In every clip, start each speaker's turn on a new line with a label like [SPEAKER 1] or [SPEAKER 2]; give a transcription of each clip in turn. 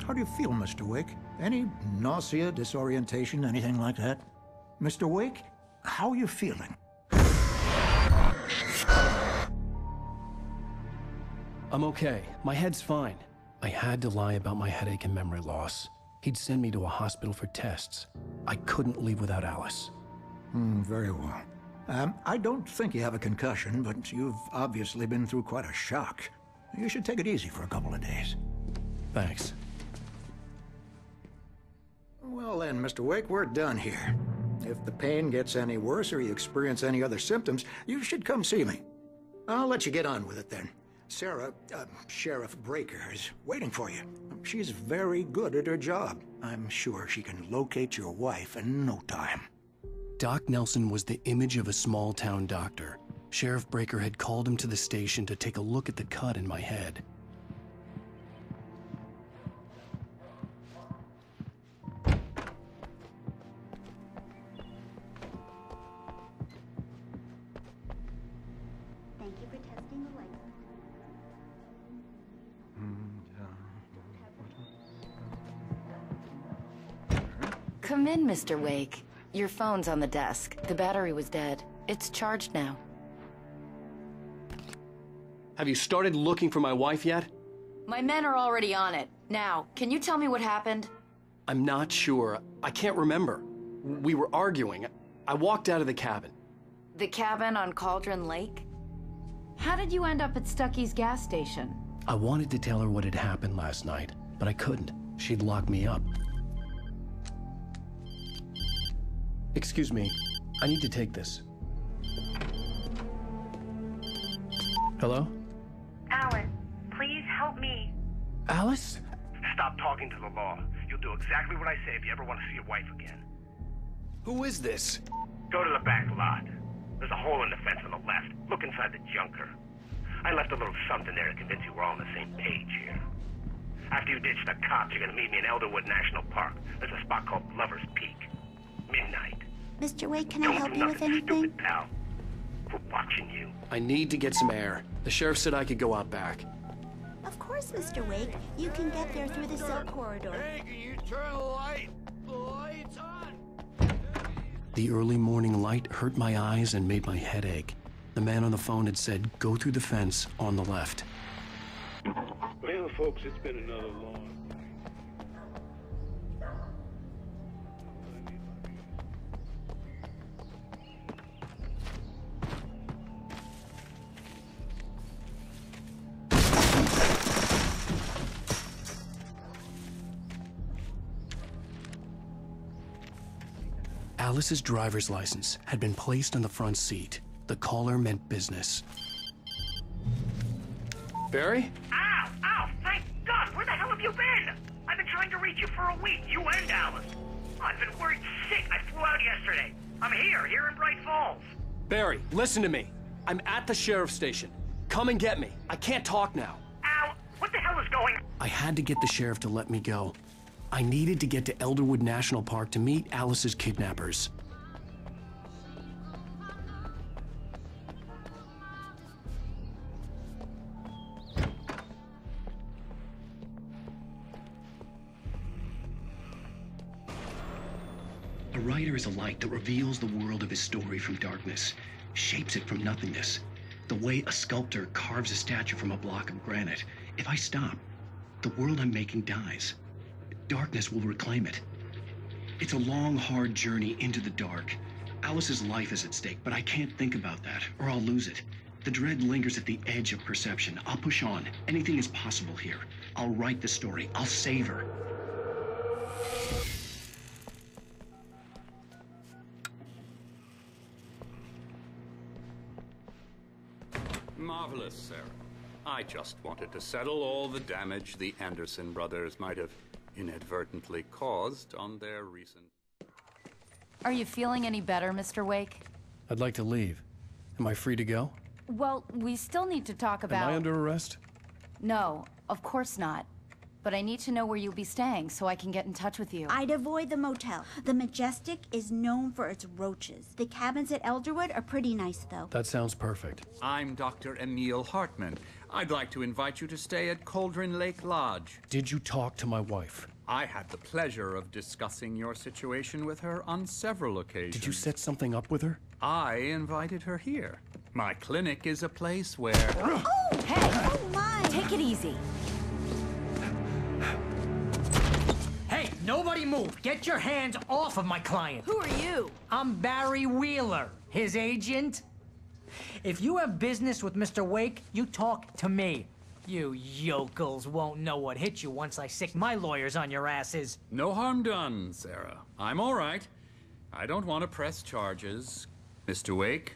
[SPEAKER 1] How do you feel, Mr. Wake? Any nausea, disorientation, anything like that? Mr. Wake, how are you feeling?
[SPEAKER 2] I'm okay. My head's fine. I had to lie about my headache and memory loss. He'd send me to a hospital for tests. I couldn't leave without Alice.
[SPEAKER 1] Very well. I don't think you have a concussion, but you've obviously been through quite a shock. You should take it easy for a couple of days.
[SPEAKER 2] Thanks.
[SPEAKER 1] Well then, Mr. Wake, we're done here. If the pain gets any worse or you experience any other symptoms, you should come see me. I'll let you get on with it then. Sarah, Sheriff Breaker, is waiting for you. She's very good at her job. I'm sure she can locate your wife in no time.
[SPEAKER 2] Doc Nelson was the image of a small-town doctor. Sheriff Breaker had called him to the station to take a look at the cut in my head.
[SPEAKER 3] Thank you for testing the light.
[SPEAKER 4] Come in, Mr. Wake. Your phone's on the desk. The battery was dead. It's charged now.
[SPEAKER 2] Have you started looking for my wife yet?
[SPEAKER 4] My men are already on it. Now, can you tell me what happened?
[SPEAKER 2] I'm not sure. I can't remember. We were arguing. I walked out of the cabin.
[SPEAKER 4] The cabin on Cauldron Lake?
[SPEAKER 5] How did you end up at Stucky's gas station?
[SPEAKER 2] I wanted to tell her what had happened last night, but I couldn't. She'd lock me up. Excuse me. I need to take this. Hello?
[SPEAKER 6] Alice, please help me.
[SPEAKER 2] Alice?
[SPEAKER 7] Stop talking to the law. You'll do exactly what I say if you ever want to see your wife again.
[SPEAKER 2] Who is this?
[SPEAKER 7] Go to the back lot. There's a hole in the fence on the left. Look inside the junker. I left a little something there to convince you we're all on the same page here. After you ditch the cops, you're gonna meet me in Elderwood National Park. There's a spot called Lover's Peak. Midnight.
[SPEAKER 3] Mr. Wake, can I
[SPEAKER 7] Don't
[SPEAKER 3] help
[SPEAKER 7] do
[SPEAKER 3] you with
[SPEAKER 7] nothing
[SPEAKER 3] anything?
[SPEAKER 7] stupid, pal. We're watching you.
[SPEAKER 2] I need to get some air. The sheriff said I could go out back.
[SPEAKER 3] Of course, Mr. Wake. You can get there through the silk corridor.
[SPEAKER 8] Hey, can you turn the light? The light's on!
[SPEAKER 2] The early morning light hurt my eyes and made my head ache. The man on the phone had said, go through the fence on the left.
[SPEAKER 8] Well, folks, it's been another long night.
[SPEAKER 2] Alice's driver's license had been placed on the front seat. The caller meant business. Barry?
[SPEAKER 7] Ow! Ow! Thank God! Where the hell have you been? I've been trying to reach you for a week, you and Alice. I've been worried sick. I flew out yesterday. I'm here in Bright Falls.
[SPEAKER 2] Barry, listen to me. I'm at the sheriff's station. Come and get me. I can't talk now.
[SPEAKER 7] Ow! What the hell is going on?
[SPEAKER 2] I had to get the sheriff to let me go. I needed to get to Elderwood National Park to meet Alice's kidnappers. A writer is a light that reveals the world of his story from darkness, shapes it from nothingness. The way a sculptor carves a statue from a block of granite. If I stop, the world I'm making dies. Darkness will reclaim it. It's a long, hard journey into the dark. Alice's life is at stake, but I can't think about that, or I'll lose it. The dread lingers at the edge of perception. I'll push on. Anything is possible here. I'll write the story. I'll save her.
[SPEAKER 9] Marvelous, Sarah. I just wanted to settle all the damage the Anderson brothers might have inadvertently caused on their recent...
[SPEAKER 5] Are you feeling any better, Mr. Wake?
[SPEAKER 2] I'd like to leave. Am I free to go?
[SPEAKER 5] Well, we still need to talk about...
[SPEAKER 2] Am I under arrest?
[SPEAKER 5] No, of course not. but I need to know where you'll be staying so I can get in touch with you.
[SPEAKER 3] I'd avoid the motel. The Majestic is known for its roaches. The cabins at Elderwood are pretty nice, though.
[SPEAKER 10] That sounds perfect.
[SPEAKER 9] I'm Dr. Emil Hartman. I'd like to invite you to stay at Cauldron Lake Lodge.
[SPEAKER 10] Did you talk to my wife?
[SPEAKER 9] I had the pleasure of discussing your situation with her on several occasions.
[SPEAKER 10] Did you set something up with her?
[SPEAKER 9] I invited her here. My clinic is a place where...
[SPEAKER 3] Oh! Hey! Oh, my!
[SPEAKER 5] Take it easy.
[SPEAKER 11] Hey, nobody move! Get your hands off of my client!
[SPEAKER 5] Who are you?
[SPEAKER 11] I'm Barry Wheeler, his agent. If you have business with Mr. Wake, you talk to me. You yokels won't know what hit you once I sick my lawyers on your asses.
[SPEAKER 9] No harm done, Sarah. I'm all right. I don't want to press charges. Mr. Wake,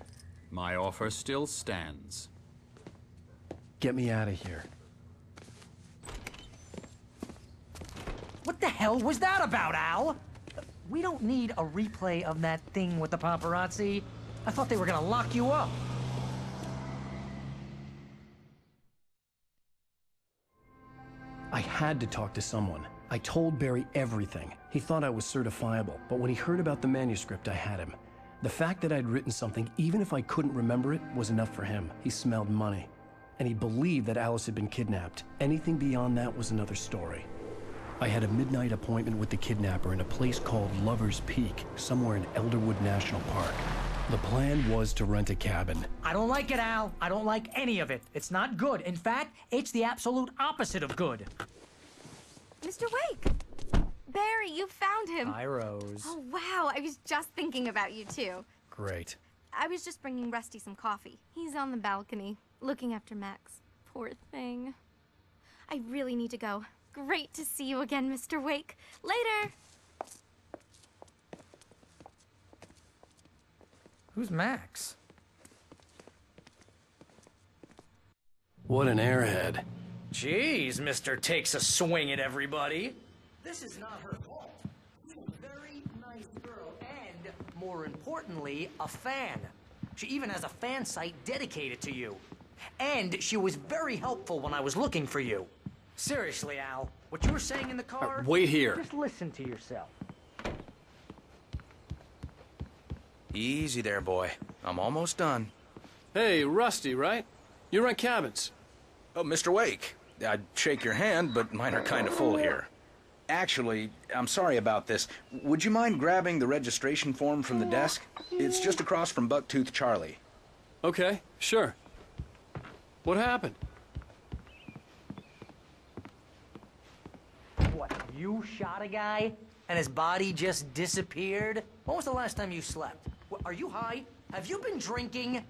[SPEAKER 9] my offer still stands.
[SPEAKER 10] Get me out of here.
[SPEAKER 11] What the hell was that about, Al? We don't need a replay of that thing with the paparazzi. I thought they were gonna lock you up.
[SPEAKER 10] I had to talk to someone. I told Barry everything. He thought I was certifiable, but when he heard about the manuscript, I had him. The fact that I'd written something, even if I couldn't remember it, was enough for him. He smelled money. And he believed that Alice had been kidnapped. Anything beyond that was another story. I had a midnight appointment with the kidnapper in a place called Lover's Peak, somewhere in Elderwood National Park. The plan was to rent a cabin.
[SPEAKER 11] I don't like it, Al. I don't like any of it. It's not good. In fact, it's the absolute opposite of good.
[SPEAKER 12] Mr. Wake! Barry, you found him.
[SPEAKER 11] Hi, Rose.
[SPEAKER 12] Oh, wow. I was just thinking about you, too.
[SPEAKER 10] Great.
[SPEAKER 12] I was just bringing Rusty some coffee. He's on the balcony, looking after Max. Poor thing. I really need to go. Great to see you again, Mr. Wake. Later!
[SPEAKER 11] Who's Max?
[SPEAKER 10] What an airhead.
[SPEAKER 11] Jeez, Mr. Takes a swing at everybody. This is not her fault. She's a very nice girl and, more importantly, a fan. She even has a fan site dedicated to you. And she was very helpful when I was looking for you. Seriously, Al, what you were saying in the car...
[SPEAKER 10] wait here.
[SPEAKER 11] Just listen to yourself.
[SPEAKER 13] Easy there, boy. I'm almost done.
[SPEAKER 10] Hey, Rusty, right? You rent cabins.
[SPEAKER 13] Oh, Mr. Wake. I'd shake your hand, but mine are kind of full here. Actually, I'm sorry about this. Would you mind grabbing the registration form from the desk? It's just across from Bucktooth Charlie.
[SPEAKER 10] Okay, sure. What happened?
[SPEAKER 11] What, you shot a guy and his body just disappeared? When was the last time you slept? What, are you high? Have you been drinking?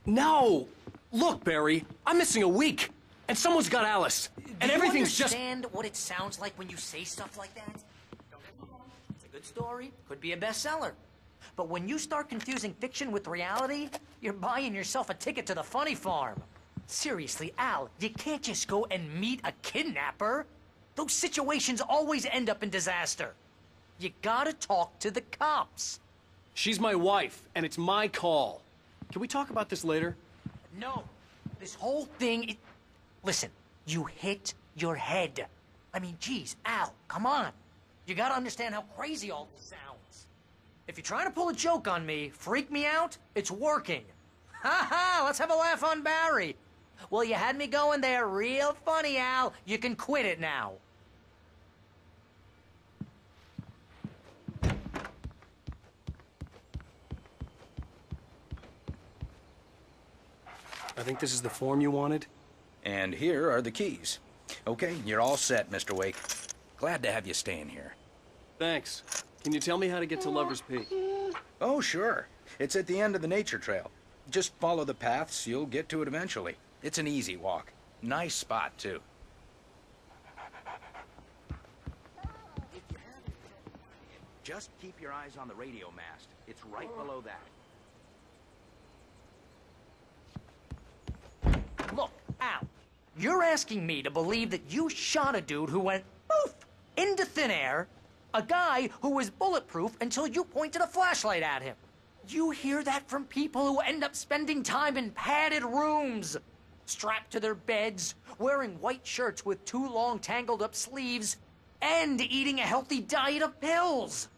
[SPEAKER 10] No! Look, Barry, I'm missing a week, and someone's got Alice, and everything's just...
[SPEAKER 11] Do you understand what it sounds like when you say stuff like that? Don't get me wrong. It's a good story, could be a bestseller. But when you start confusing fiction with reality, you're buying yourself a ticket to the funny farm. Seriously, Al, you can't just go and meet a kidnapper. Those situations always end up in disaster. You gotta talk to the cops.
[SPEAKER 10] She's my wife, and it's my call. Can we talk about this later?
[SPEAKER 11] No. This whole thing... Listen, you hit your head. I mean, geez, Al, come on. You gotta understand how crazy all this sounds. If you're trying to pull a joke on me, freak me out, it's working. Ha ha, let's have a laugh on Barry. Well, you had me going there real funny, Al. You can quit it now.
[SPEAKER 10] I think this is the form you wanted.
[SPEAKER 13] And here are the keys. Okay, you're all set, Mr. Wake. Glad to have you staying here.
[SPEAKER 10] Thanks. Can you tell me how to get to Lover's Peak?
[SPEAKER 13] Oh, sure. It's at the end of the nature trail. Just follow the paths, you'll get to it eventually. It's an easy walk. Nice spot, too. Just keep your eyes on the radio mast. It's right below that.
[SPEAKER 11] Look, Al, you're asking me to believe that you shot a dude who went poof into thin air, a guy who was bulletproof until you pointed a flashlight at him. You hear that from people who end up spending time in padded rooms. strapped to their beds, wearing white shirts with too long tangled up sleeves, and eating a healthy diet of pills.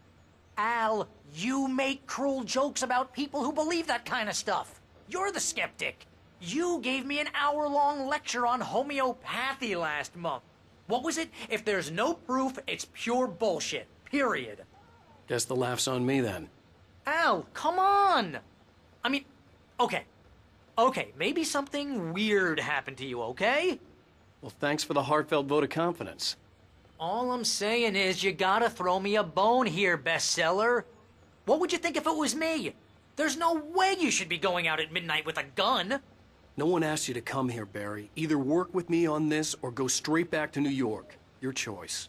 [SPEAKER 11] Al, you make cruel jokes about people who believe that kind of stuff. You're the skeptic. You gave me an hour-long lecture on homeopathy last month. What was it? If there's no proof, it's pure bullshit. Period.
[SPEAKER 10] Guess the laugh's on me then.
[SPEAKER 11] Al, come on! I mean, okay. Okay, maybe something weird happened to you, okay?
[SPEAKER 10] Well, thanks for the heartfelt vote of confidence.
[SPEAKER 11] All I'm saying is you gotta throw me a bone here, bestseller. What would you think if it was me? There's no way you should be going out at midnight with a gun.
[SPEAKER 10] No one asked you to come here, Barry. Either work with me on this or go straight back to New York. Your choice.